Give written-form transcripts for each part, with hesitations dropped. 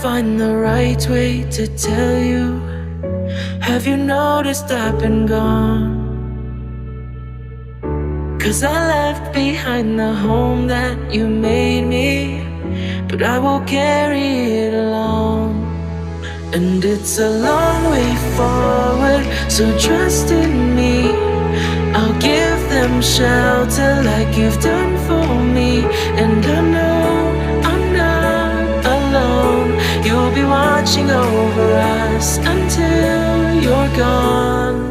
find the right way to tell you. Have you noticed I've been gone? 'Cause I left behind the home that you made me, but I will carry it along. And it's a long way forward, so trust in me. I'll give them shelter like you've done for me. And I know I'm not alone. You'll be watching over us until you're gone.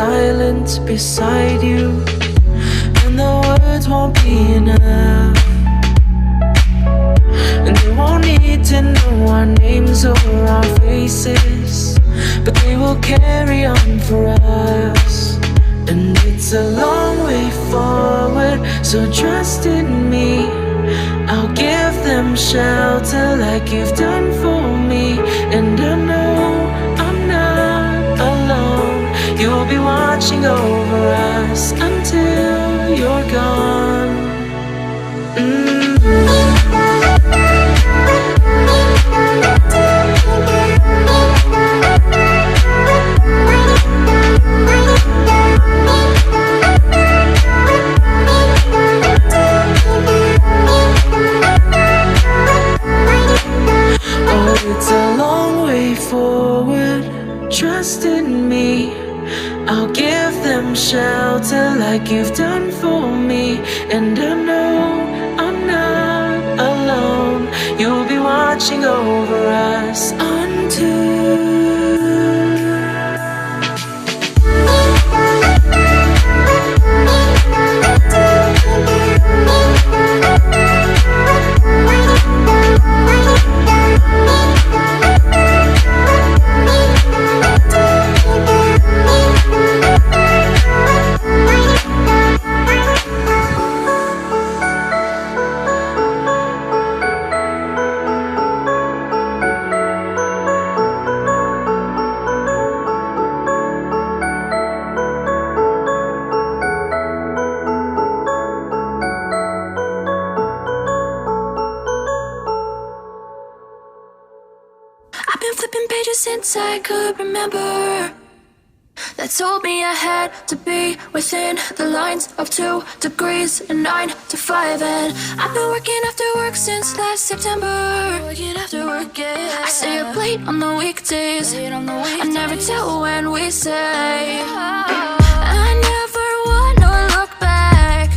Silent beside you, and the words won't be enough, and they won't need to know our names or our faces, but they will carry on for us. And it's a long way forward, so trust in me. I'll give them shelter like you've done for me. And I know I'm not alone. You'll be watching over us until you're gone. Oh, it's a long way forward. Trust in me. I'll give them shelter like you've done for me. And I know I'm not alone. You'll be watching over us until since I could remember, that told me I had to be within the lines of 2 degrees and 9 to 5. And I've been working after work since last September. Working after work, yeah. I stay up late on the weekdays. I never tell when we say. I never wanna look back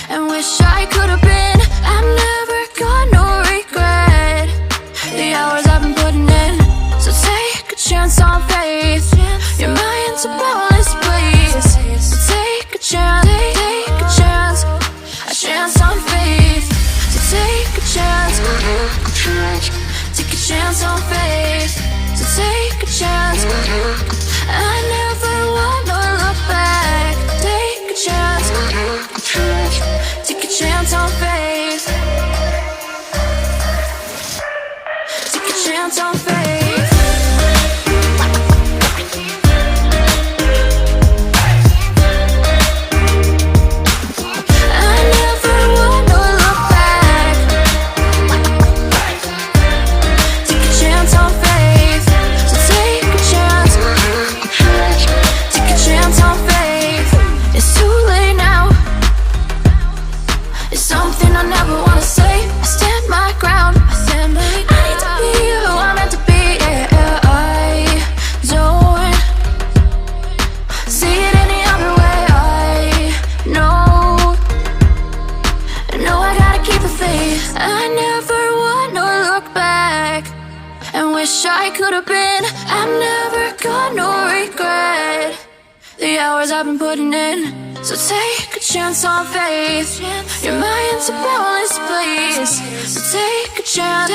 and wish I could have been. I've never got no regret. The hours I've been putting in. So take a chance on faith. Your mind's a boundless place. So take a chance, a chance on faith. So take a chance, take a chance on faith. So take a chance. I never wanna look back. Take a chance, take a chance on faith. Take a chance on faith. Wish I could have been. I'm never gonna the hours I've been putting in. So take a chance on faith. Your mind's a boundless place. So take a chance.